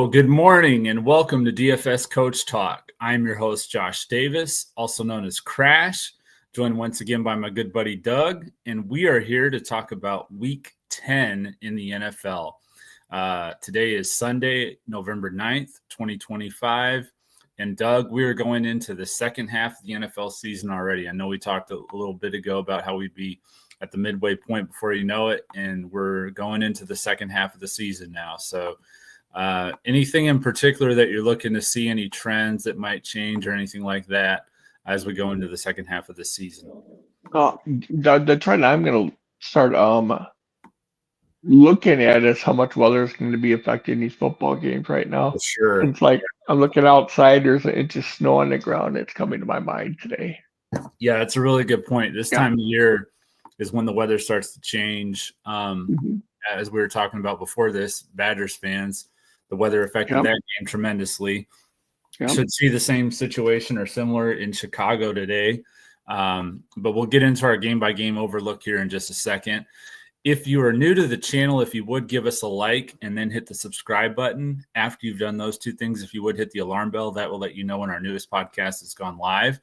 Hello, good morning, and welcome to DFS Coach Talk. I'm your host, Josh Davis, also known as Crash, joined once again by my good buddy, Doug, and we are here to talk about Week 10 in the NFL. Today is Sunday, November 9th, 2025, and Doug, we are going into the second half of the NFL season already. I know we talked a little bit ago about how we'd be at the midway point before you know it, and we're going into the second half of the season now, so anything in particular that you're looking to see, any trends that might change or anything like that as we go into the second half of the season? The trend I'm going to start looking at is how much weather is going to be affecting these football games right now. For sure. It's like I'm looking outside, there's an inch of snow on the ground. It's coming to my mind today. Yeah, that's a really good point. This time of year is when the weather starts to change. As we were talking about before this, Badgers fans, the weather affected that game tremendously. Should see the same situation or similar in Chicago today. But we'll get into our game-by-game overlook here in just a second. If you are new to the channel, if you would give us a like and then hit the subscribe button. After you've done those two things, if you would hit the alarm bell, that will let you know when our newest podcast has gone live.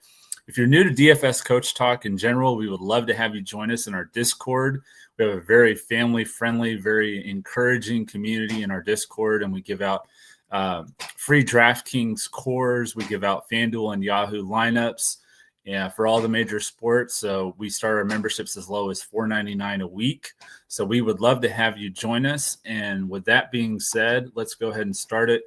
If you're new to DFS Coach Talk in general, we would love to have you join us in our Discord. We have a very family-friendly, very encouraging community in our Discord, and we give out free Draftkings cores. We give out Fanduel and Yahoo lineups for all the major sports. So we start our memberships as low as $4.99 a week. So we would love to have you join us. And with that being said, let's go ahead and start it.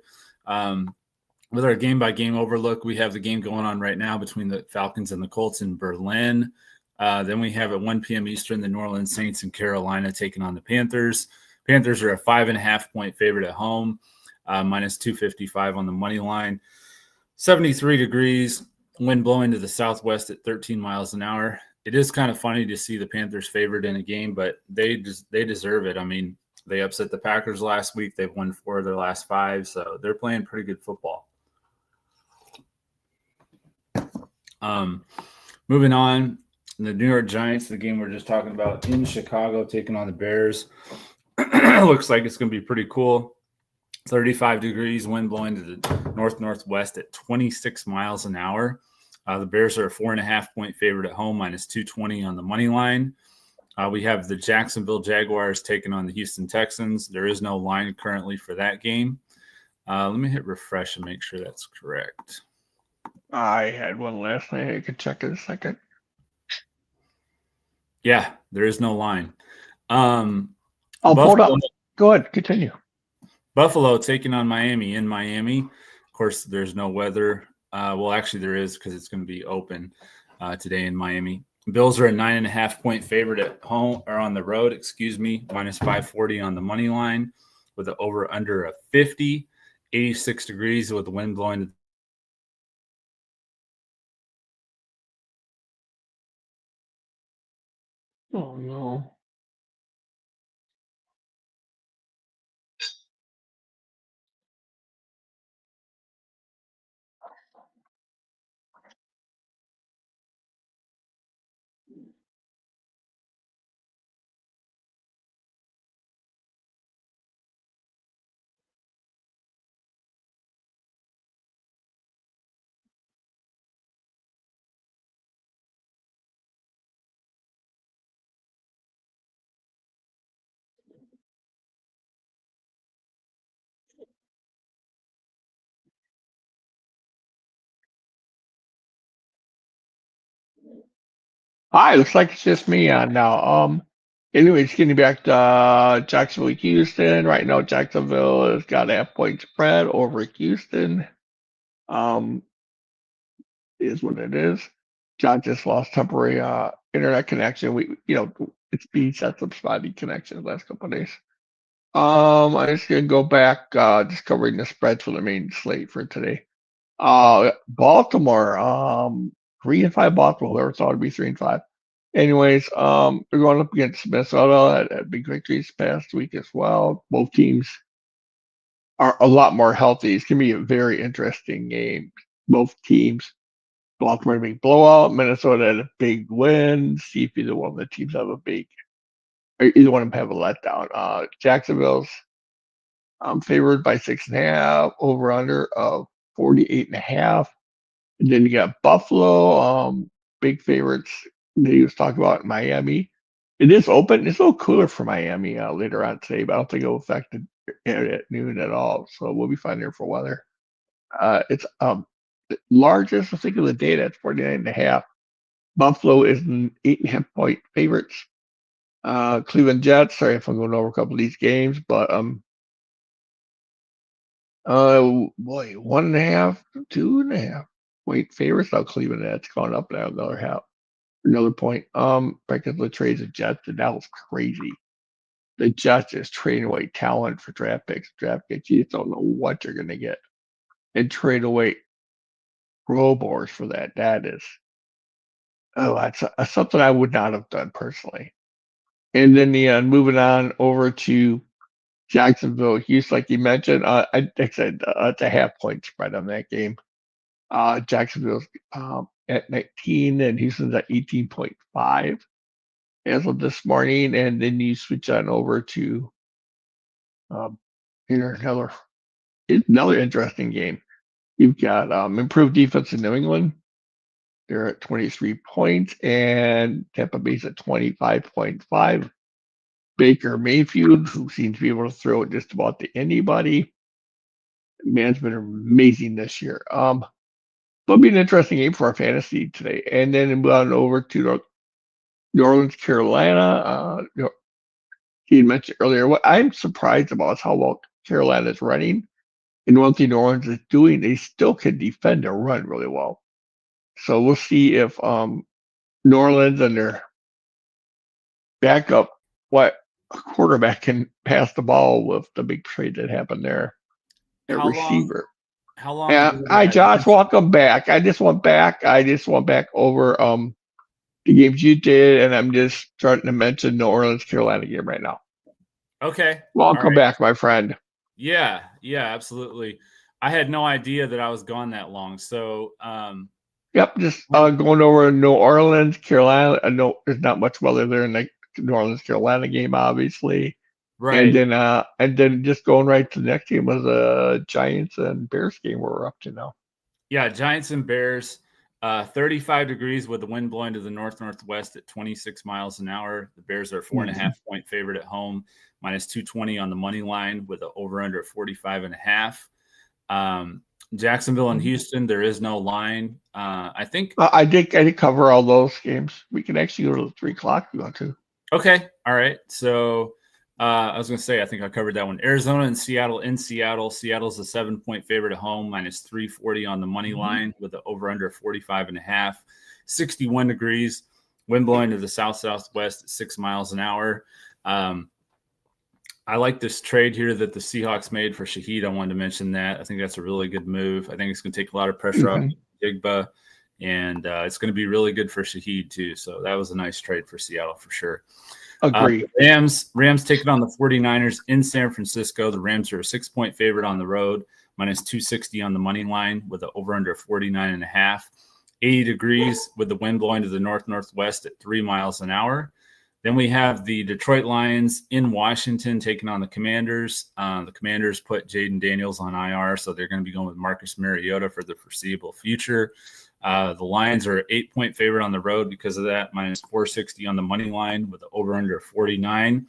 With our game-by-game overlook, we have the game going on right now between the Falcons and the Colts in Berlin. Then we have at 1 p.m. Eastern, the New Orleans Saints in Carolina taking on the Panthers. Panthers are a 5.5-point favorite at home, minus 255 on the money line. 73 degrees, wind blowing to the southwest at 13 miles an hour. It is kind of funny to see the Panthers favored in a game, but they deserve it. I mean, they upset the Packers last week. They've won 4 of their last 5, so they're playing pretty good football. Moving on. The New York Giants, the game we're just talking about in Chicago, taking on the Bears. Looks like it's going to be pretty cool. 35 degrees, wind blowing to the northwest at 26 miles an hour. The Bears are a 4.5-point favorite at home, minus 220 on the money line. We have the Jacksonville Jaguars taking on the Houston Texans. There is no line currently for that game. Let me hit refresh and make sure that's correct. I had one last night. I could check in a second. Yeah, there is no line. I'll pull it up. Go ahead, continue. Buffalo taking on Miami in Miami. Of course, there's no weather. Well, actually, there is because it's going to be open today in Miami. Bills are a 9.5-point favorite at home or on the road, minus 540 on the money line with an over-under of 50, 86 degrees with the wind blowing. Oh, no. Hi, looks like it's just me on now. Anyways, getting back to Jacksonville, Houston. Right now, Jacksonville has got a half-point spread over Houston. Is what it is. John just lost temporary internet connection. It's been had some spotty connections last couple of days. I'm just gonna go back, just covering the spreads for the main slate for today. Baltimore, 3-5 Baltimore. Whoever thought it'd be 3-5. Anyways, they're going up against Minnesota. Had big victories past week as well. Both teams are a lot more healthy. It's gonna be a very interesting game. Both teams. Baltimore big blowout. Minnesota had a big win. See if either one of the teams have either one of them have a letdown. Jacksonville's Favored by 6.5, over under of 48.5. And then you got Buffalo, big favorites. They was talking about Miami. It is open. It's a little cooler for Miami later on today, but I don't think it'll affect it at noon at all. So we'll be fine there for weather. It's the largest, I think, of the day. That's 49.5. Buffalo is an 8.5 point favorites. Cleveland Jets. Sorry if I'm going over a couple of these games, but boy, 1.5, 2.5 point favorites. Now Cleveland that's gone up now another point. Because the trades of Jets, and that was crazy. The Jets is trading away talent for draft picks. You just don't know what you're gonna get, and trade away Pro Bowlers for that. That is, that's something I would not have done personally. And then moving on over to Jacksonville, Houston, like you mentioned, I said it's a half-point spread on that game. Jacksonville's at 19 and Houston's at 18.5 as of this morning. And then you switch on over to another interesting game. You've got improved defense in New England. They're at 23 points, and Tampa Bay's at 25.5. Baker Mayfield, who seems to be able to throw it just about to anybody. Man's been amazing this year. It'll be an interesting game for our fantasy today. And then move on over to New Orleans, Carolina. He had mentioned earlier, what I'm surprised about is how well Carolina is running. And one thing New Orleans is doing, they still can defend a run really well. So we'll see if New Orleans and their backup, what quarterback can pass the ball with the big trade that happened there. At receiver. How long? Yeah. Hi, Josh. Welcome back. I just went back over the games you did, and I'm just starting to mention New Orleans Carolina game right now. Okay. Welcome back, my friend. Yeah, absolutely. I had no idea that I was gone that long. So yep, just going over New Orleans, Carolina. I know there's not much weather there in the New Orleans Carolina game, obviously. Right. And then just going right to the next game was a Giants and Bears game where we're up to now. Yeah, Giants and Bears, 35 degrees with the wind blowing to the northwest at 26 miles an hour. The Bears are a 4.5 point favorite at home, minus 220 on the money line with an over-under at 45.5. Jacksonville and Houston, there is no line. I think I did cover all those games. We can actually go to 3 o'clock if you want to. Okay, all right. So I was going to say, I think I covered that one. Arizona and Seattle in Seattle. Seattle's a 7-point favorite at home, minus 340 on the money line with the over-under 45.5. 61 degrees, wind blowing to the southwest at 6 miles an hour. I like this trade here that the Seahawks made for Shaheed. I wanted to mention that. I think that's a really good move. I think it's going to take a lot of pressure off Jigba, and it's going to be really good for Shaheed too. So that was a nice trade for Seattle for sure. Agree. Rams taking on the 49ers in San Francisco. The Rams are a 6-point favorite on the road, minus 260 on the money line with an over-under 49.5. 80 degrees with the wind blowing to the northwest at 3 miles an hour. Then we have the Detroit Lions in Washington taking on the Commanders. The Commanders put Jaden Daniels on IR, so they're going to be going with Marcus Mariota for the foreseeable future. The Lions are an 8-point favorite on the road because of that, minus 460 on the money line with the over-under 49.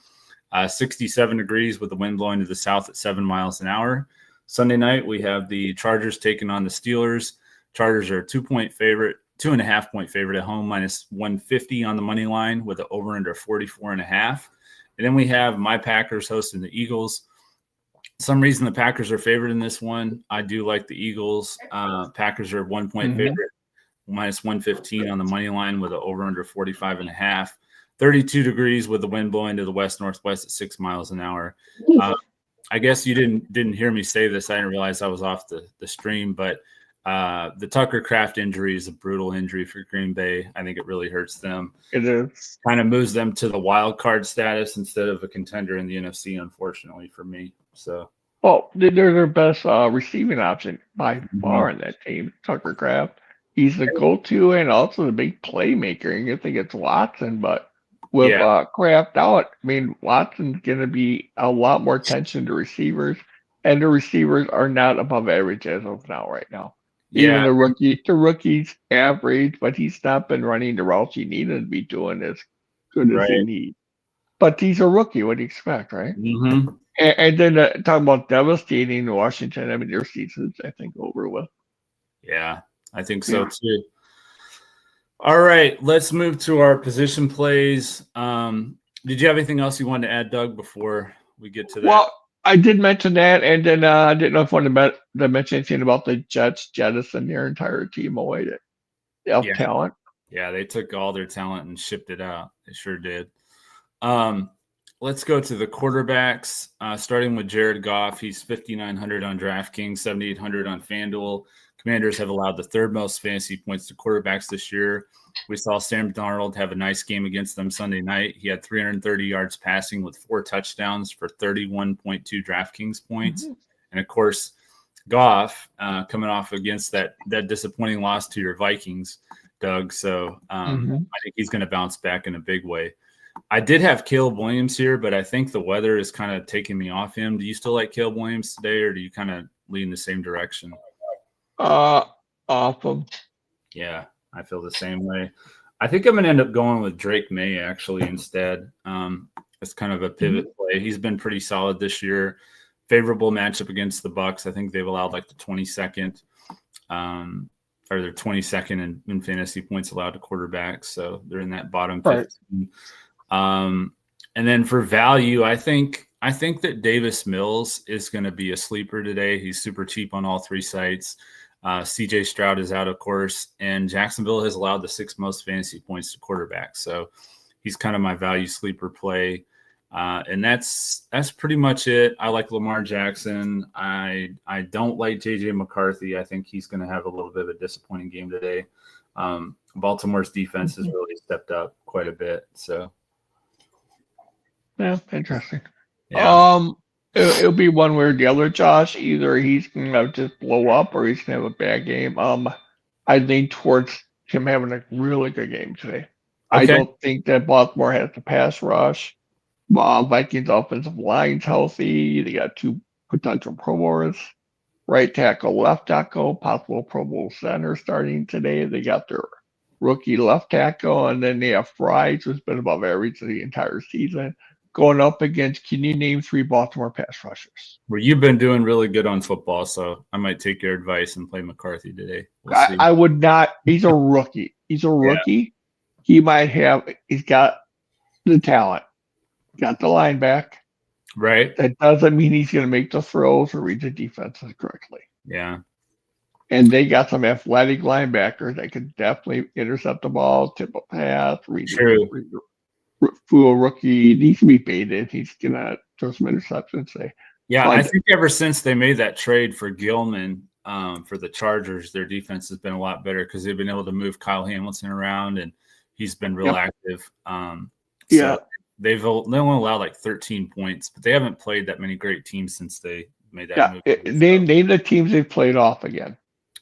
67 degrees with the wind blowing to the south at 7 miles an hour. Sunday night, we have the Chargers taking on the Steelers. Chargers are a 2.5-point favorite at home, minus 150 on the money line with an over-under 44.5. And then we have my Packers hosting the Eagles. Some reason the Packers are favored in this one. I do like the Eagles. Packers are 1-point favorite, minus 115 on the money line with an over-under 45.5. 32 degrees with the wind blowing to the west-northwest at 6 miles an hour. I guess you didn't hear me say this. I didn't realize I was off the stream, but the Tucker Kraft injury is a brutal injury for Green Bay. I think it really hurts them. It is. Kind of moves them to the wild card status instead of a contender in the NFC, unfortunately for me. So, well, they're their best receiving option by far in that team, Tucker Kraft. He's the go-to and also the big playmaker. And you think it's Watson, but with Kraft out, I mean, Watson's going to be a lot more attention to receivers. and the receivers are not above average as of now, right now. Even Yeah, the rookie's average, but he's not been running the routes he needed to be doing as good as he right. needs. But he's a rookie. What do you expect, right? Mm-hmm. And then talking about devastating Washington, I mean, their season's, I think, over with. Yeah, I think so too. All right, let's move to our position plays. Did you have anything else you wanted to add, Doug, before we get to that? Well, I did mention that, and then I didn't know if I wanted to mention anything about the Jets jettison their entire team away of talent. Yeah, they took all their talent and shipped it out. They sure did. Let's go to the quarterbacks, starting with Jared Goff. He's 5,900 on DraftKings, 7,800 on Fanduel. Commanders have allowed the third most fantasy points to quarterbacks this year. We saw Sam Darnold have a nice game against them Sunday night. He had 330 yards passing with 4 touchdowns for 31.2 DraftKings points. Mm-hmm. And, of course, Goff coming off against that disappointing loss to your Vikings, Doug. So I think he's going to bounce back in a big way. I did have Caleb Williams here, but I think the weather is kind of taking me off him. Do you still like Caleb Williams today, or do you kind of lean the same direction? Off him. Yeah, I feel the same way. I think I'm going to end up going with Drake May actually instead. It's kind of a pivot play. He's been pretty solid this year. Favorable matchup against the Bucs. I think they've allowed like the 22nd, or they're 22nd in fantasy points allowed to quarterbacks. So they're in that bottom 15. And then for value, I think that Davis Mills is going to be a sleeper today. He's super cheap on all 3 sites. CJ Stroud is out, of course, and Jacksonville has allowed the 6th most fantasy points to quarterbacks. So he's kind of my value sleeper play. And that's pretty much it. I like Lamar Jackson. I don't like JJ McCarthy. I think he's going to have a little bit of a disappointing game today. Baltimore's defense has really stepped up quite a bit. So yeah, interesting. Yeah. It'll be one way or the other, Josh. Either he's gonna just blow up or he's gonna have a bad game. I lean towards him having a really good game today. Okay. I don't think that Baltimore has the pass rush. Vikings offensive line's healthy. They got 2 potential Pro Bowlers, right tackle, left tackle, possible Pro Bowl center starting today. They got their rookie left tackle, and then they have Fries, who's been above average the entire season, going up against, can you name 3 Baltimore pass rushers? Well, you've been doing really good on football, so I might take your advice and play McCarthy today. I would not. He's a rookie. He's a rookie. Yeah. He's got the talent, got the line back. Right. That doesn't mean he's going to make the throws or read the defenses correctly. Yeah. And they got some athletic linebackers that can definitely intercept the ball, tip a pass, fool a rookie. He can be baited. He's going to throw some interceptions. Yeah, I think ever since they made that trade for Gilman for the Chargers, their defense has been a lot better because they've been able to move Kyle Hamilton around, and he's been real active. So they've only allowed like 13 points, but they haven't played that many great teams since they made that move. Name the teams they've played off again.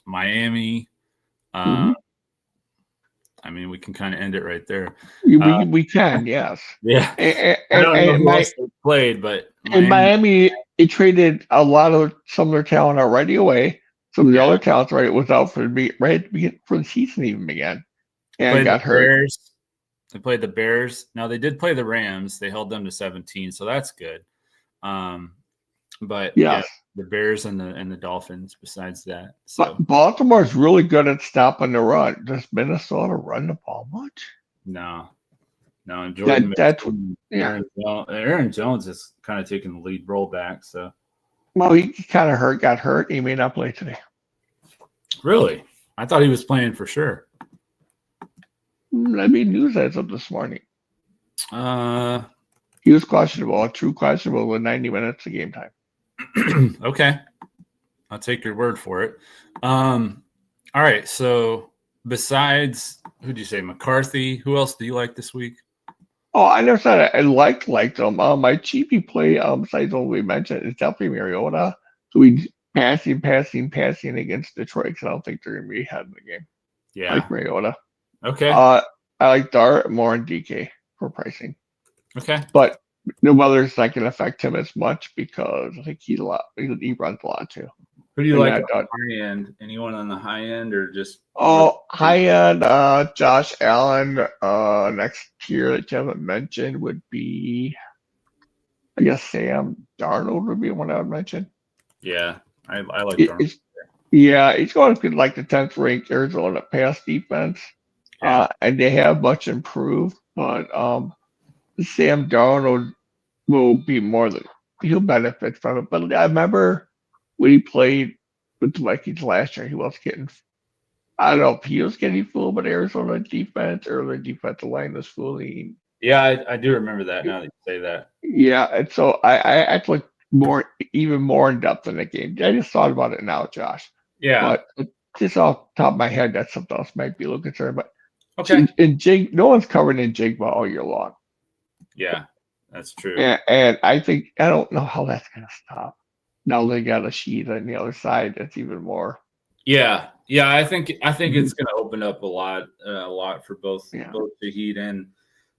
Miami. I mean, we can kind of end it right there. We can, yes. Yeah. I don't know who else they played, but Miami, it traded some of their talent already away. Some of the other talents was out for the season even began, and got hurt. They played the Bears. Now they did play the Rams. They held them to 17, so that's good. But the Bears and the Dolphins. Besides that, so Baltimore's really good at stopping the run. Does Minnesota run the ball much? No. And Jordan. Aaron Jones is kind of taking the lead role back. So, well, he kind of got hurt. He may not play today. Really? I thought he was playing for sure. I mean, news as of this morning. He was questionable, a true questionable with 90 minutes of game time. Okay. I'll take your word for it. All right. So besides, who'd you say, McCarthy? Who else do you like this week? Oh, I never said I liked them. My cheapy play, besides what we mentioned, is definitely Mariota. So we passing against Detroit because I don't think they're going to be ahead in the game. Yeah. I like Mariota. Okay. I like Dart more in DK for pricing. Okay. But the weather's not going to affect him as much because I think he runs a lot too. Who do you like on the high end? Anyone on the high end or just? High end, Josh Allen. Next tier that you haven't mentioned would be, I guess, Sam Darnold would be one I would mention. Yeah, I like Darnold. Yeah, he's going to be like the 10th ranked Arizona pass defense. Yeah. And they have much improved, but Sam Darnold will be he'll benefit from it. But I remember when he played with the Vikings last year, he was getting, I don't know if he was getting fooled by Arizona defense or the defensive line was fooling. Yeah, I do remember that now that you say that. Yeah, and so I actually even more in depth in the game. I just thought about it now, Josh. Yeah. But just off the top of my head, that's something else might be a little concerned. But okay, no one's covered in Jigba all year long. Yeah, that's true. And I don't know how that's going to stop. Now they got a sheet on the other side. That's even more. Yeah. I think it's going to open up a lot for both Shaheed and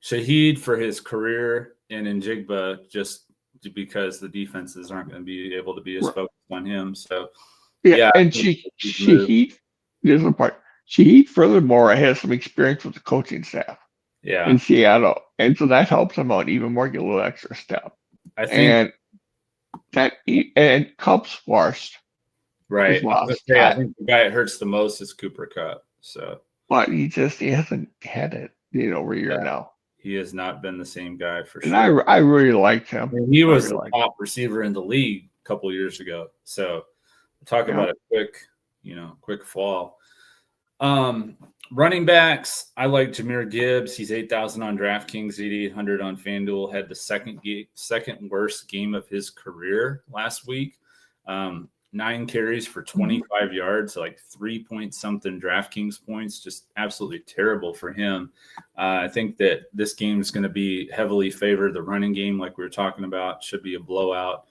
Shaheed for his career, and in Jigba just because the defenses aren't going to be able to be as focused on him. So and Shaheed, there's a part. Shaheed, furthermore, has some experience with the coaching staff. Yeah. In Seattle, and so that helps him out even more, get a little extra step. I think and Cup's washed. Right. Well. I think the guy it hurts the most is Cooper Kupp. So, but he hasn't had it, over a year now. He has not been the same guy for and sure. I really liked him. I mean, he was the top receiver in the league a couple of years ago. So, talk about a quick fall. Running backs, I like Jahmyr Gibbs. He's 8,000 on DraftKings, 8,800 on Fanduel. Had the second worst game of his career last week. 9 carries for 25 yards, like 3-point-something DraftKings points. Just absolutely terrible for him. I think that this game is going to be heavily favored. The running game, like we were talking about, should be a blowout.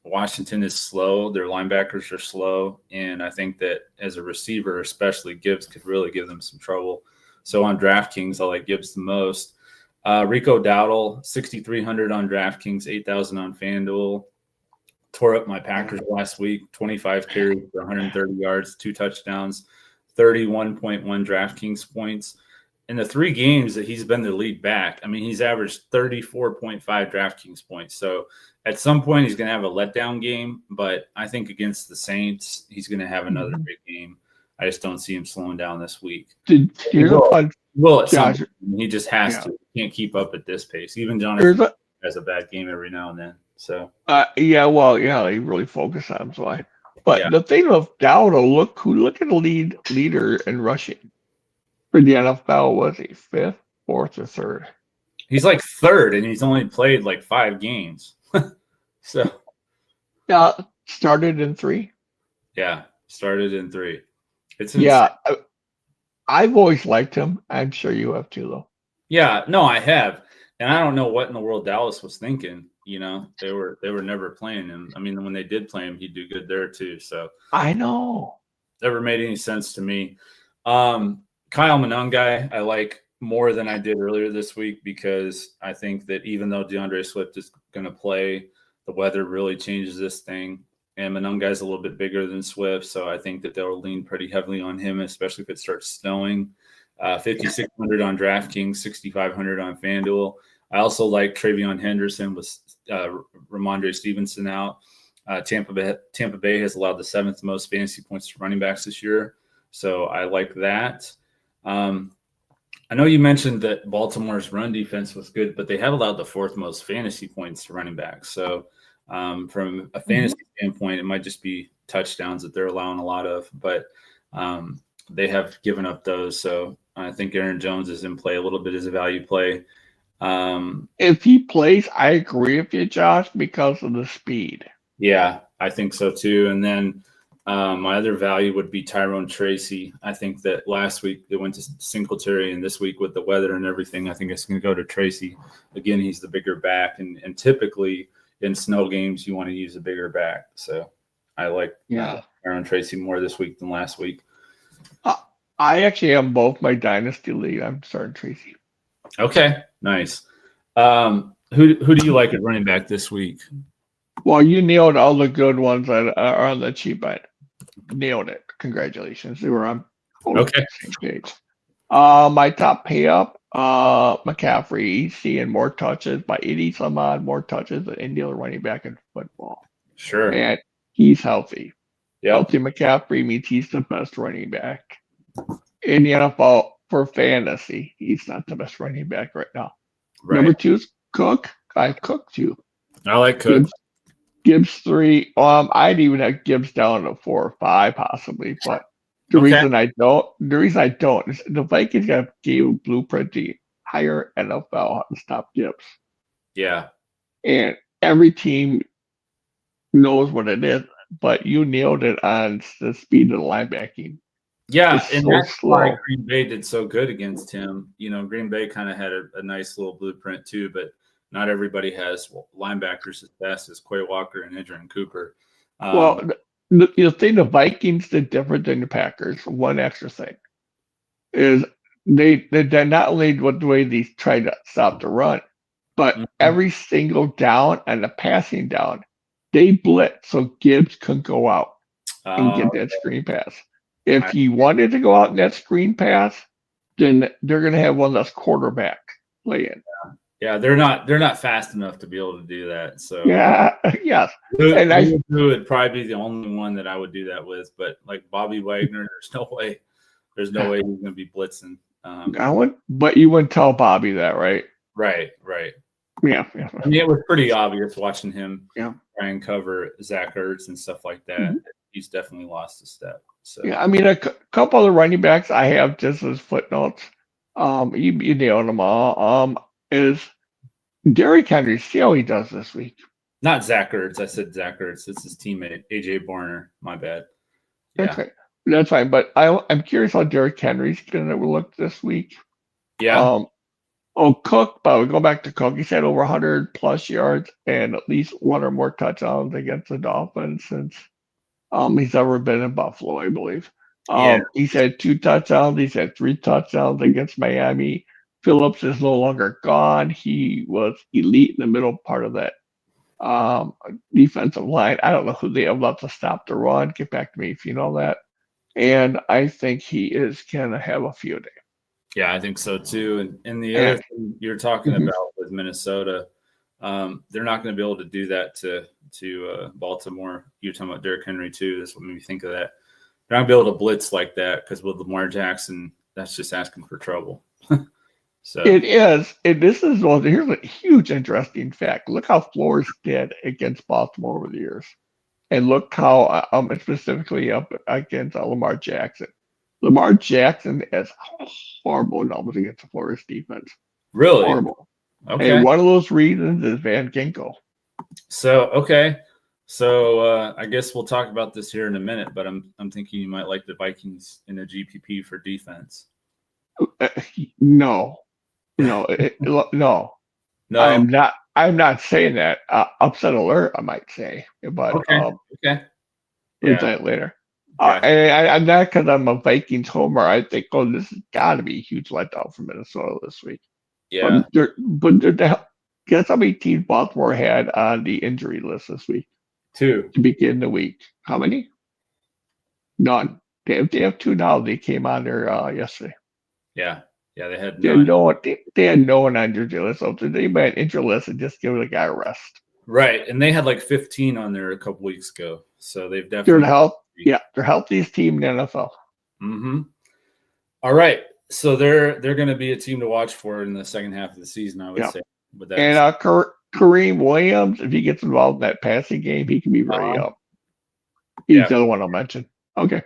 Washington is slow. Their linebackers are slow. And I think that as a receiver, especially, Gibbs could really give them some trouble. So on DraftKings, I like Gibbs the most. Rico Dowdle, 6,300 on DraftKings, 8,000 on FanDuel. Tore up my Packers last week, 25 carries for 130 yards, 2 touchdowns, 31.1 DraftKings points. In the 3 games that he's been the lead back, I mean, he's averaged 34.5 DraftKings points. So at some point he's going to have a letdown game, but I think against the Saints, he's going to have another big game. I just don't see him slowing down this week. He just has to. He can't keep up at this pace. Even Jonathan has a bad game every now and then. So he really focused on him. But the thing of Dowdle, look at the leader in rushing for the NFL. Was he 5th, 4th, or 3rd? He's like 3rd, and he's only played like 5 games. So started in 3. Yeah, started in 3. It's insane. I've always liked him. I'm sure you have too, though. Yeah, no, I have, and I don't know what in the world Dallas was thinking. They were never playing him. I mean, when they did play him, he'd do good there too. So I know. Never made any sense to me. Kyle Monangai, I like more than I did earlier this week because I think that even though DeAndre Swift is going to play, the weather really changes this thing. And Monangai's a little bit bigger than Swift, so I think that they'll lean pretty heavily on him, especially if it starts snowing. 5,600 on DraftKings, 6,500 on FanDuel. I also like Travion Henderson with Ramondre Stevenson out. Tampa Bay has allowed the 7th most fantasy points to running backs this year, so I like that. I know you mentioned that Baltimore's run defense was good, but they have allowed the 4th most fantasy points to running backs. So from a fantasy standpoint, it might just be touchdowns that they're allowing a lot of, but they have given up those. So I think Aaron Jones is in play a little bit as a value play. If he plays, I agree with you, Josh, because of the speed. Yeah, I think so too. And then my other value would be Tyrone Tracy. I think that last week it went to Singletary, and this week with the weather and everything, I think it's going to go to Tracy. Again, he's the bigger back, and typically in snow games, you want to use a bigger back. So I like Tyrone Tracy more this week than last week. I actually have both my Dynasty League. I'm starting Tracy. Okay, nice. Who do you like at running back this week? Well, you nailed all the good ones that are on the cheap end. Nailed it. Congratulations. You were on the same page. My top pay up, McCaffrey. He's seeing more touches by 80 some odd more touches than any other running back in football. Sure. And he's healthy. Yep. Healthy McCaffrey means he's the best running back in the NFL for fantasy. He's not the best running back right now. Right. Number 2 is Cook. I have Cook too. I like Cook. Gibbs 3. I'd even have Gibbs down to 4 or 5 possibly, but the reason I don't is the Vikings have gave Blueprint the higher NFL to stop Gibbs. Yeah. And every team knows what it is, but you nailed it on the speed of the linebacking. Yeah, and so that's why Green Bay did so good against him. You know, Green Bay kind of had a nice little blueprint too, but not everybody has linebackers as fast as Quay Walker and Adrian Cooper. Well, the thing the Vikings did different than the Packers, one extra thing, is they not only the way they tried to stop the run, but every single down and the passing down, they blitz so Gibbs couldn't go out and get that screen pass. If he wanted to go out in that screen pass, then they're going to have one less quarterback playing. Yeah, they're not fast enough to be able to do that. So yes, and I would probably be the only one that I would do that with. But like Bobby Wagner, there's no way he's going to be blitzing. But you wouldn't tell Bobby that, right? Right. Yeah. I mean, it was pretty obvious watching him try and cover Zach Ertz and stuff like that. Mm-hmm. He's definitely lost a step. So yeah, I mean, a couple of the running backs I have just as footnotes. You nailed them all. Is Derrick Henry? See how he does this week. Not Zach Ertz. I said Zach Ertz. It's his teammate AJ Barner. My bad. Yeah. That's fine. But I'm curious how Derrick Henry's going to look this week. Yeah. Cook, but we go back to Cook. He's had over 100 plus yards and at least one or more touchdowns against the Dolphins since he's ever been in Buffalo, I believe. He's had 2 touchdowns. He's had 3 touchdowns against Miami. Phillips is no longer gone. He was elite in the middle part of that defensive line. I don't know who they have left to stop the run. Get back to me if you know that. And I think he is going to have a field day. Yeah, I think so too. And the other thing you're talking about with Minnesota, they're not going to be able to do that to Baltimore. You're talking about Derrick Henry too. That's what made me think of that. They're not going to be able to blitz like that because with Lamar Jackson, that's just asking for trouble. So it is. Here's a huge interesting fact. Look how Flores did against Baltimore over the years, and look how specifically up against Lamar Jackson. Lamar Jackson has horrible numbers against the Flores defense. Really? Horrible. Okay. And one of those reasons is Van Ginkel. So, okay. So I guess we'll talk about this here in a minute, but I'm thinking you might like the Vikings in a GPP for defense. No. I'm not saying that. Upset alert, I might say. But okay. We'll say it later. I'm not because I'm a Vikings homer. I think, this has got to be a huge letdown for Minnesota this week. Yeah. Guess how many teams Baltimore had on the injury list this week? 2. To begin the week. How many? None. They have 2 now. They came on there yesterday. Yeah. Yeah, they had none. They had no one on injury list. So if they had injury list and just give the guy a rest. Right. And they had like 15 on there a couple weeks ago. So they've definitely they're the healthiest team in the NFL. Mm-hmm. All right. So they're going to be a team to watch for in the second half of the season, I would say. With that. And Kareem Williams, if he gets involved in that passing game, he can be very he's the other one I'll mention. Okay.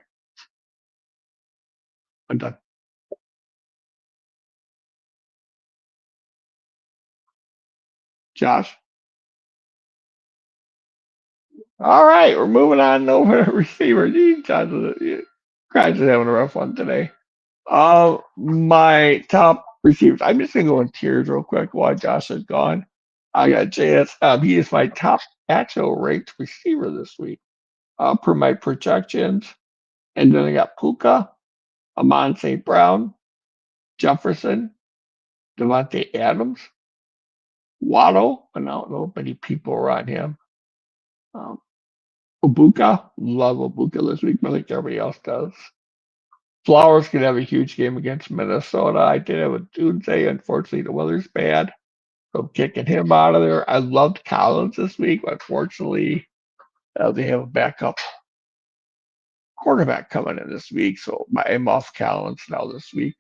I'm done. Josh? All right, we're moving on over to receiver. Josh is having a rough one today. My top receivers. I'm just gonna go in tiers real quick while Josh is gone. I got JS. He is my top actual ranked receiver this week, per my projections. And then I got Puka, Amon St. Brown, Jefferson, Devontae Adams, Waddle, but not many people are on him. Ibuka, love Ibuka this week, but like everybody else does. Flowers could have a huge game against Minnesota. I did have a Tuesday. Unfortunately, the weather's bad. So I'm kicking him out of there. I loved Collins this week, but unfortunately, they have a backup quarterback coming in this week. So I'm off Collins now this week.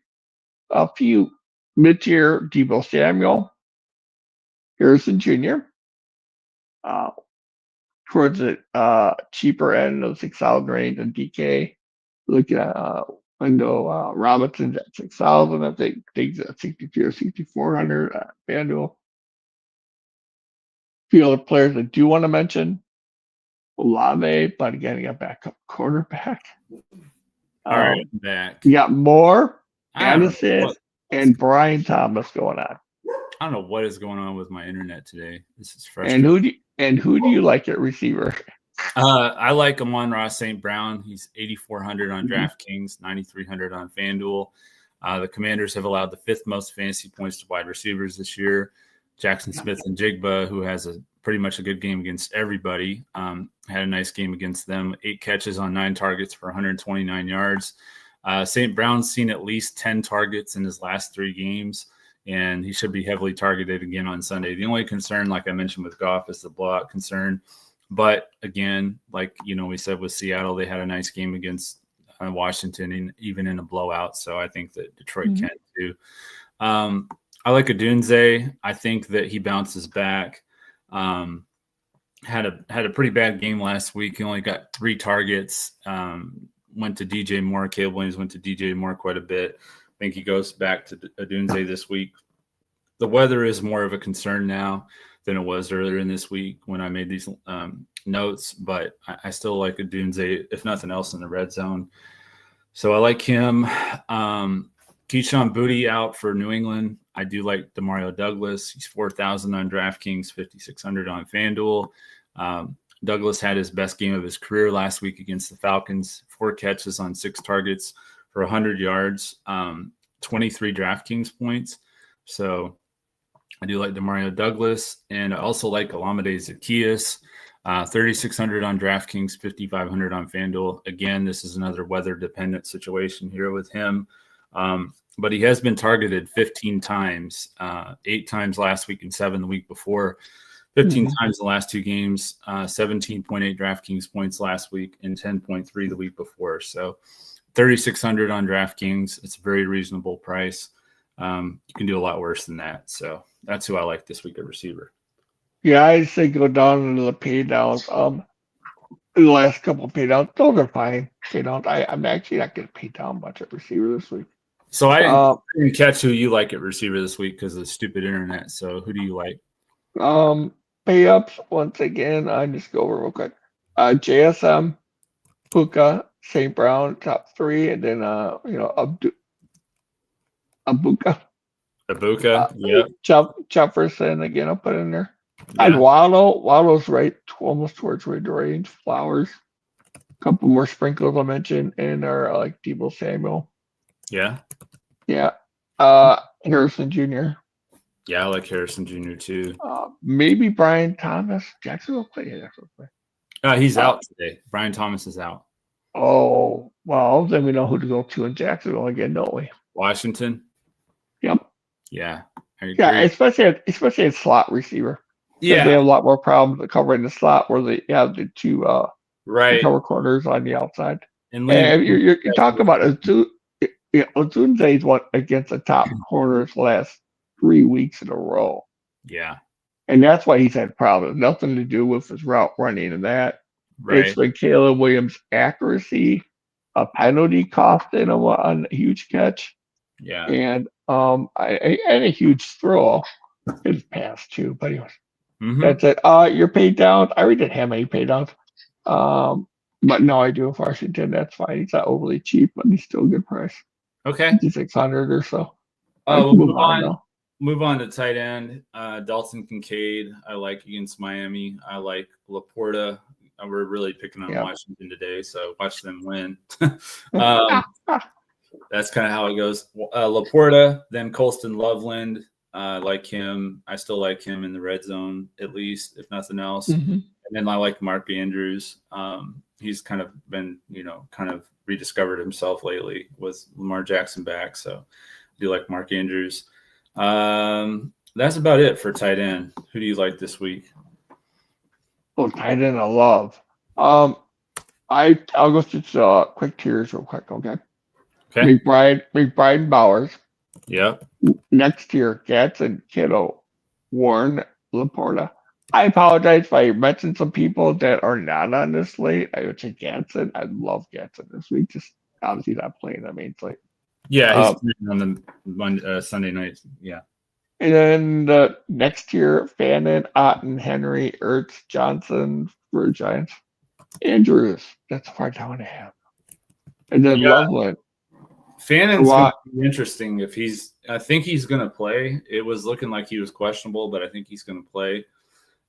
A few mid-tier, Debo Samuel, Harrison Jr., towards the cheaper end of 6,000 range and DK. Looking at Wendell Robinson's at 6,000. I think things at 63 or 6,400 at Fanduel. A few other players I do want to mention. Olave, but again, he got backup quarterback. All right, I'm back. You got Moore, Addison, and Brian Thomas going on. I don't know what is going on with my internet today. This is frustrating. And who do you like at receiver? I like Amon-Ra St. Brown. He's 8,400 on DraftKings, 9,300 on FanDuel. The Commanders have allowed the 5th most fantasy points to wide receivers this year. Jackson Smith and Jigba, who has pretty much a good game against everybody, had a nice game against them. 8 catches on 9 targets for 129 yards. St. Brown's seen at least 10 targets in his last 3 games, and he should be heavily targeted again on Sunday. The only concern, like I mentioned with Goff, is the blowout concern. But again, like we said with Seattle, they had a nice game against Washington, even in a blowout. So I think that Detroit can too. I like Odunze. I think that he bounces back. Had a pretty bad game last week. He only got 3 targets. Went to DJ Moore. Caleb Williams went to DJ Moore quite a bit. I think he goes back to Odunze this week. The weather is more of a concern now than it was earlier in this week when I made these notes, but I still like Odunze, if nothing else, in the red zone. So I like him. Keyshawn Boutte out for New England. I do like Demario Douglas. He's 4,000 on DraftKings, 5,600 on FanDuel. Douglas had his best game of his career last week against the Falcons. 4 catches on 6 targets for 100 yards, 23 DraftKings points. So I do like Demario Douglas, and I also like Olamide Zaccheaus, 3,600 on DraftKings, 5,500 on FanDuel. Again, this is another weather-dependent situation here with him, but he has been targeted 15 times, 8 times last week and 7 the week before, 15 times the last 2 games, 17.8 DraftKings points last week and 10.3 the week before. So 3,600 on DraftKings. It's a very reasonable price. You can do a lot worse than that. So that's who I like this week at receiver. Yeah, I'd say go down into the pay downs. The last couple of pay downs, those are fine. Pay downs. I'm actually not going to pay down much at receiver this week. So I didn't catch who you like at receiver this week because of the stupid internet. So who do you like? Pay ups once again. I just go over real quick. JSM, Puka, St. Brown, top 3, and then Abuka. Yeah. Jefferson again. I'll put in there. Yeah. And Waddle's right, almost towards range. Flowers. A couple more sprinkles I'll mention, and our like Debo Samuel. Yeah. Yeah. Harrison Jr. Yeah, I like Harrison Jr. too. Maybe Brian Thomas. Jacksonville play. He's out today. Brian Thomas is out. Oh, well, then we know who to go to in Jacksonville again, don't we? Washington. Yep. Yeah. Yeah, especially a slot receiver. Yeah. They have a lot more problems covering the slot where they have the 2 cover corners on the outside. And you're talking about Odunze's one against the top corners last 3 weeks in a row. Yeah. And that's why he's had problems. Nothing to do with his route running and that. Right. It's like Caleb Williams' accuracy, a penalty costing him on a huge catch. Yeah. And I had a huge throw. His pass too, but anyways. That's it. You're paid down. I already didn't have many paid downs. But no, I do with Washington. That's fine. He's not overly cheap, but he's still a good price. Okay. 600 or so. We'll move on to tight end. Dalton Kincaid, I like against Miami. I like Laporta. We're really picking on Washington today, so watch them win. That's kind of how it goes. Laporta, then Colston Loveland, I like him. I still like him in the red zone, at least, if nothing else. Mm-hmm. And then I like Mark Andrews. He's kind of been, kind of rediscovered himself lately with Lamar Jackson back. So I do like Mark Andrews. That's about it for tight end. Who do you like this week? Oh, tight end I love. I'll go through quick tiers real quick, okay? Okay. McBride Bowers. Yep. Next tier, Gatson, Kittle, Warren, Laporta. I apologize if I mentioned some people that are not on this slate. I would say Gatson. I love Gatson this week. Just obviously not playing the main slate. Yeah, he's on the Sunday night. Yeah. And then the next tier, Fannin, Otten, Henry, Ertz, Johnson for Giants. Andrews. That's a hard down to have. And then Loveland. Fannon's going to be interesting if I think he's going to play. It was looking like he was questionable, but I think he's going to play.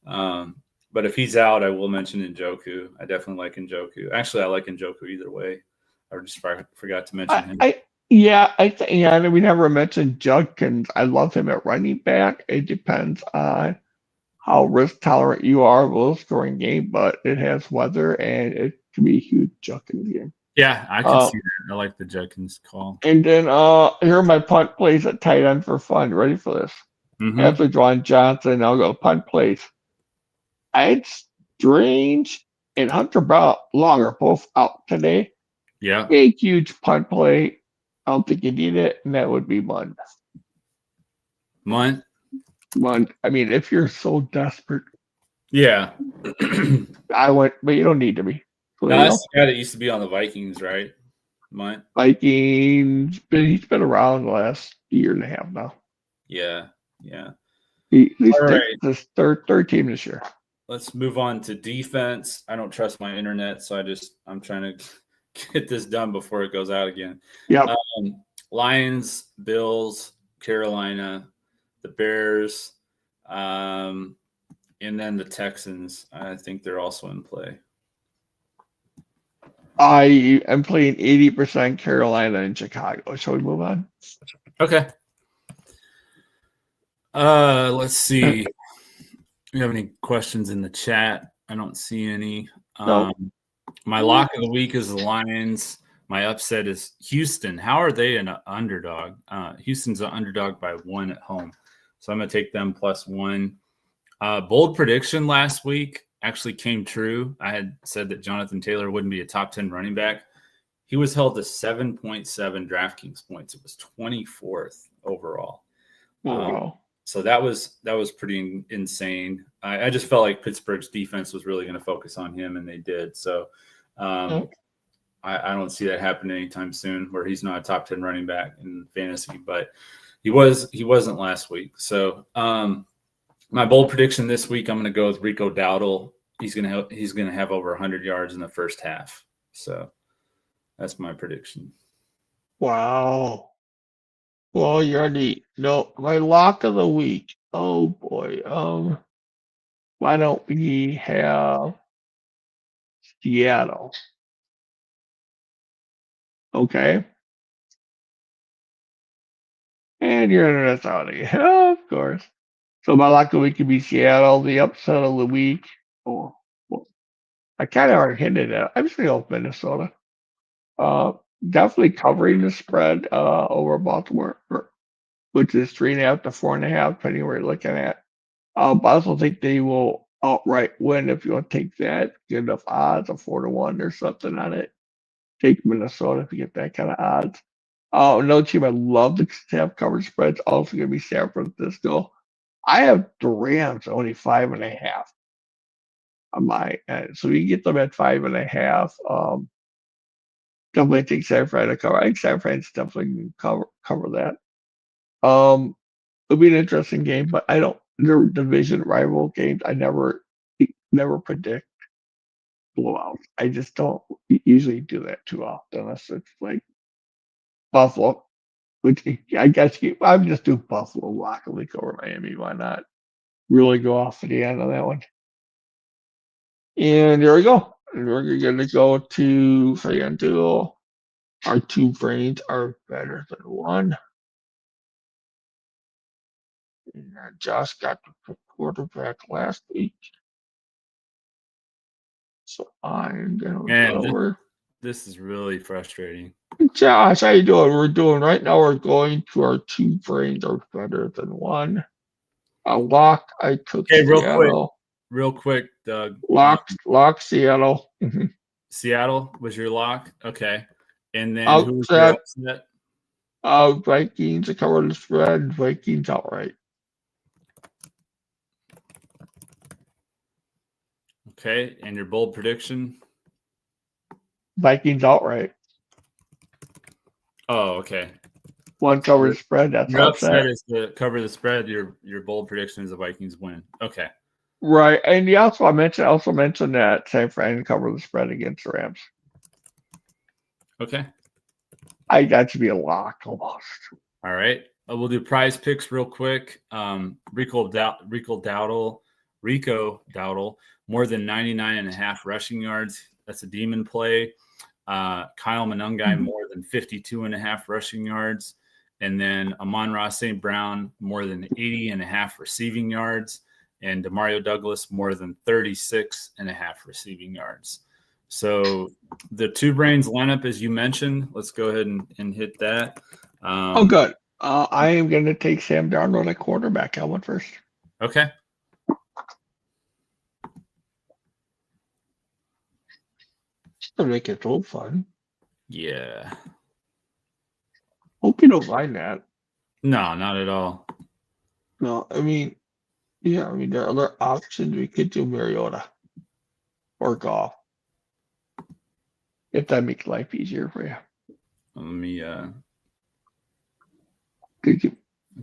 But if he's out, I will mention Njoku. I definitely like Njoku. Actually, I like Njoku either way. I just forgot to mention him. We never mentioned Judkins. I love him at running back. It depends on how risk tolerant you are with a low scoring game, but it has weather and it can be a huge Judkins game. Yeah, I can see that. I like the Judkins call. And then here are my punt plays at tight end for fun. Ready for this? Mm-hmm. After John Johnson, I'll go punt plays. I had Strange and Hunter Long are both out today. Yeah. Big, huge punt play. I don't think you need it, and that would be Mund. Mund? I mean, if you're so desperate. Yeah. but you don't need to be. So that's the guy that used to be on the Vikings, right? Mund? Vikings, he's been around the last year and a half now. Yeah. He's this third team this year. Let's move on to defense. I don't trust my internet, so I'm trying to get this done before it goes out again. Yeah. Lions, Bills, Carolina, the Bears, and then the Texans. I think they're also in play. I am playing 80% Carolina and Chicago. Shall we move on? Okay. Let's see. Do you have any questions in the chat? I don't see any. No. My lock of the week is the Lions. My upset is Houston. How are they an underdog? Houston's an underdog by 1 at home. So I'm going to take them +1. Bold prediction last week actually came true. I had said that Jonathan Taylor wouldn't be a top 10 running back. He was held to 7.7 Draftkings points. It was 24th overall. Wow. So that was pretty insane. I just felt like Pittsburgh's defense was really going to focus on him, and they did. So I don't see that happening anytime soon, where he's not a top 10 running back in fantasy, but he wasn't last week. So my bold prediction this week, I'm going to go with Rico Dowdle. He's going to have over 100 yards in the first half. So that's my prediction. Wow. Well, you already know my lock of the week. Oh boy. Why don't we have Seattle? Okay. And your internet's out again. Of course. So my lock of the week could be Seattle. The upset of the week. Oh, well, I kind of already hinted at it. I'm just going to go with Minnesota. Definitely covering the spread over Baltimore, which is 3.5 to 4.5, depending where you're looking at. I also think they will outright win if you want to take that. Get enough odds, a 4-1 or something on it. Take Minnesota if you get that kind of odds. Another team I love to have coverage spreads also going to be San Francisco. I have the Rams only 5.5 on my end, so you get them at 5.5. Definitely take San Fran to cover. I think San Fran's definitely can cover that. It'll be an interesting game, but I don't. They're division rival games. I never predict blowouts. I just don't usually do that too often unless it's like Buffalo, which I guess I'm just doing Buffalo lock a week over Miami. Why not really go off to the end of that one? And there we go. And we're going to go to Fanduel. Our two brains are better than one. And Josh got the quarterback last week. So I'm going to go over. This is really frustrating. Josh, how you doing? We're doing right now. We're going to our 2 brains are better than 1. A lock. I took Seattle. Real quick, Doug. Lock Seattle. Seattle was your lock. Okay, and then Upset, who was your upset? Vikings to cover the spread. Vikings outright. Okay, and your bold prediction? Vikings outright. Oh, okay. 1 cover the spread. That's your upset. Is to cover the spread. Your bold prediction is the Vikings win. Okay. Right, and you also mentioned that San Fran cover the spread against the Rams. Okay. That should be a lock almost. All right. We'll do prize picks real quick. Rico Dowdle, more than 99.5 rushing yards. That's a demon play. Kyle Monungai, more than 52.5 rushing yards. And then Amon-Ra St. Brown, more than 80.5 receiving yards. And Demario Douglas, more than 36.5 receiving yards. So the 2 brains lineup, as you mentioned, let's go ahead and hit that. Good. I am going to take Sam Darnold at quarterback. I went first. Okay. To make it so fun. Yeah. Hope you don't mind that. No, not at all. No, I mean, there are other options. We could do Mariota or Goff. If that makes life easier for you. Let me Could you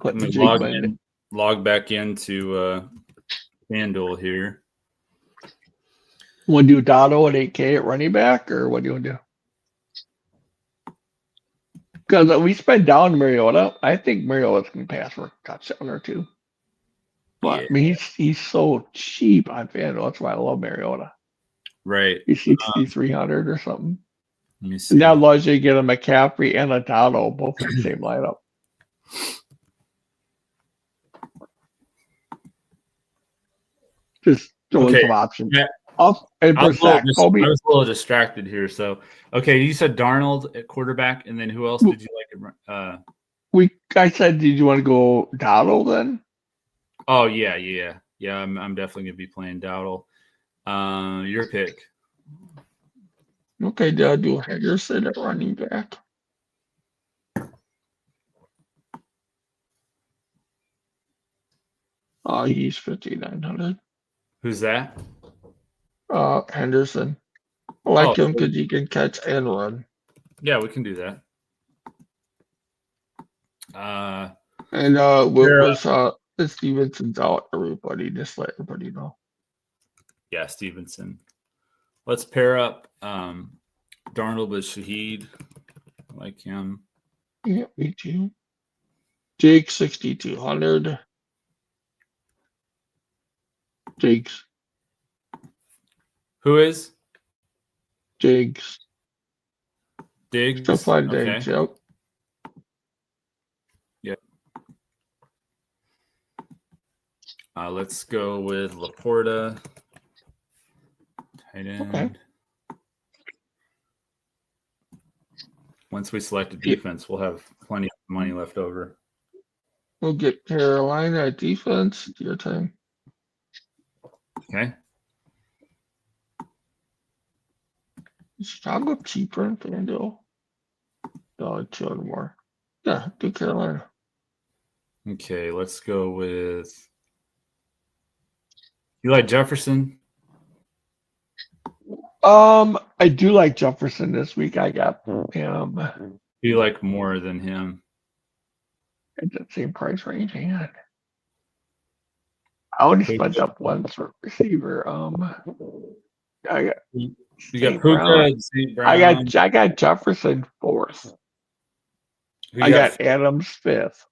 let me log back into Fanduel here. Want to do Dotto at 8K at running back, or what do you want to do? Because we spent down Mariota. I think Mariota's going to pass for a touchdown or 2. But I mean, he's so cheap on Fanduel. That's why I love Mariota. Right. He's 6,300 or something. Let me see. And that allows you to get a McCaffrey and a Dotto both in the same lineup. Just throwing some options. Yeah. I was a little distracted here. So, okay, you said Darnold at quarterback, and then who else did you like? I said, did you want to go Dowdle then? Oh yeah. I'm definitely gonna be playing Dowdle. Your pick. Okay, I'll do Henderson at running back. He's 5,900. Who's that? Henderson. I like him because he can catch and run. Yeah, we can do that. Stevenson's out, everybody. Just let everybody know. Yeah, Stevenson. Let's pair up Darnold with Shaheed. I like him. Yeah, me too. Jake 6,200. Jake's. Who is? Diggs. Diggs? Diggs, yep. Yep. Let's go with Laporta. Tight end. Okay. Once we select a defense, we'll have plenty of money left over. We'll get Carolina defense. Your time. Okay. Is Chicago cheaper in Fanduel? No, $200 more. Yeah, do Carolina. Okay, let's go with. You like Jefferson? I do like Jefferson this week. I got him. You like more than him? At the same price range, hang on. I only spent up once for receiver. I got you got Puka, St. Brown. I got Jefferson 4th. I got Adams 5th.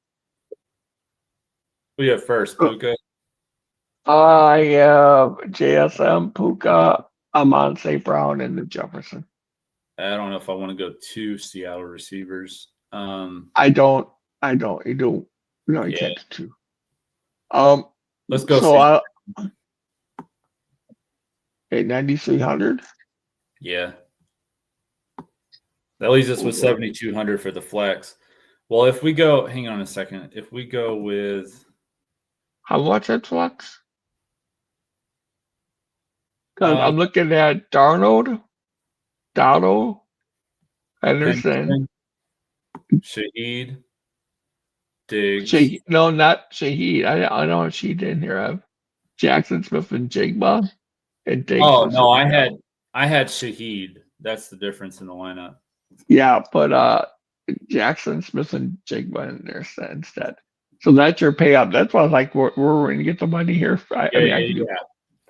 Who you have first, Puka? I have JSM, Puka, Amon St. Brown, and the Jefferson. I don't know if I want to go 2 Seattle receivers. I don't. You do. No, you can't do 2. Let's go. So at 9,300. Yeah. That leaves us with 7,200 for the flex. Well, if we go, hang on a second. If we go with how much at flex? Because I'm looking at Darnold, Henderson, Shaheed, Diggs. No, not Shaheed. I don't have Shaheed in here. I have Jackson Smith and Jigba and Diggs. Oh no, I had Shaheed. That's the difference in the lineup. Yeah, but Jackson Smith and Jigba in there instead. So that's your payout. That's why I was like, we're going to get the money here.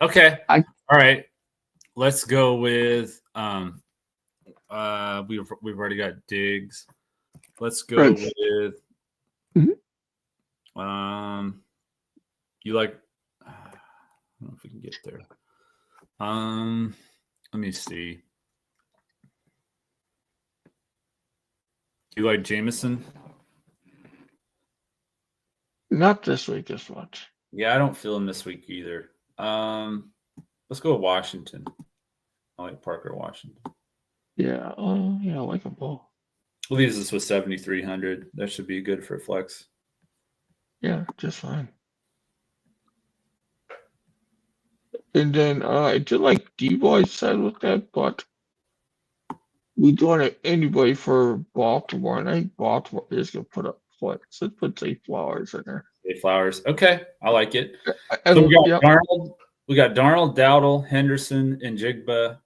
Okay. All right. Let's go with we've already got Diggs. Let's go with you like I don't know if we can get there. Let me see. Do you like Jameson? Not this week as much. Yeah, I don't feel him this week either. Let's go with Washington. I like Parker Washington. Yeah. Oh, yeah, I like him both. Leaves us with 7,300. That should be good for a flex. Yeah, just fine. And then I did like D-Boy said with that, but we don't have anybody for Baltimore, and I think Baltimore is going to put up flex. Let's put Zay Flowers in there. Zay Flowers. Okay, I like it. So we got Darnold. We got Darnold, Dowdle, Henderson, and Jigba,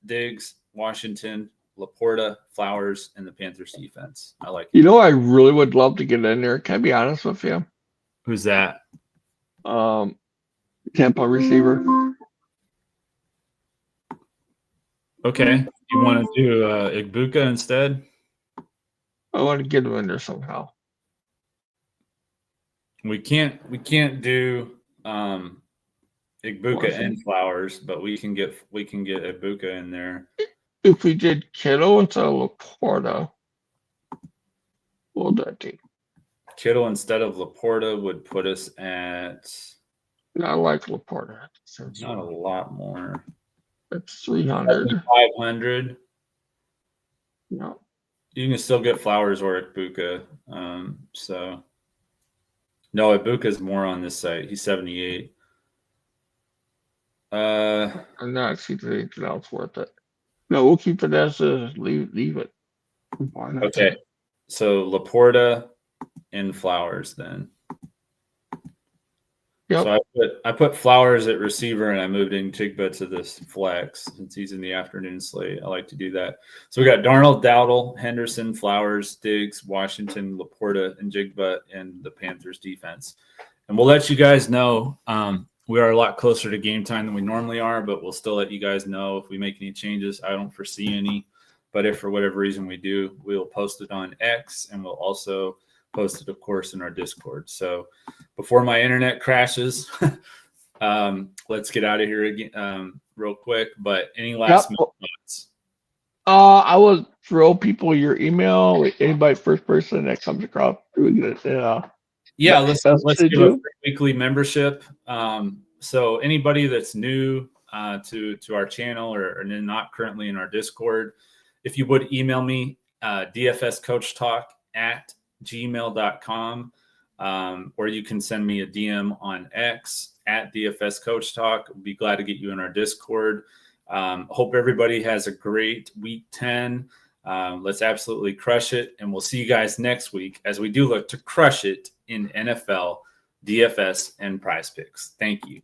Diggs, Washington, Laporta, Flowers, and the Panthers defense. I like it. You know, I really would love to get in there. Can I be honest with you? Who's that? Tampa receiver. Okay. You want to do Igbuka instead? I want to get him in there somehow. We can't do Igbuka and Flowers, but we can get Igbuka in there. If we did Kittle instead of Laporta, what would that do? Kittle instead of Laporta would put us at. I like Laporta. Not a lot more. It's 300. 500. No. You can still get Flowers or Igbuka. So no, Ibuka's more on this site. He's 78. I'm not seeing anything else worth it. No, we'll keep it as is. Leave it. Okay. So Laporta and Flowers then. Yep. So I put Flowers at receiver and I moved in Jigba to this flex since he's in the afternoon slate. I like to do that. So we got Darnold, Dowdle, Henderson, Flowers, Diggs, Washington, Laporta, and Jigba in the Panthers defense. And we'll let you guys know. We are a lot closer to game time than we normally are, but we'll still let you guys know if we make any changes. I don't foresee any, but if for whatever reason we do, we'll post it on X and we'll also post it, of course, in our Discord. So before my internet crashes, let's get out of here again real quick. But any last minute thoughts? I will throw people your email. Anybody, first person that comes across, we get let's give a weekly membership. So anybody that's new to our channel or not currently in our Discord, if you would email me dfscoachtalk@gmail.com, or you can send me a DM on X @dfscoachtalk. We'll be glad to get you in our Discord. Hope everybody has a great week 10. Let's absolutely crush it, and we'll see you guys next week as we do look to crush it in NFL, DFS, and Prize Picks. Thank you.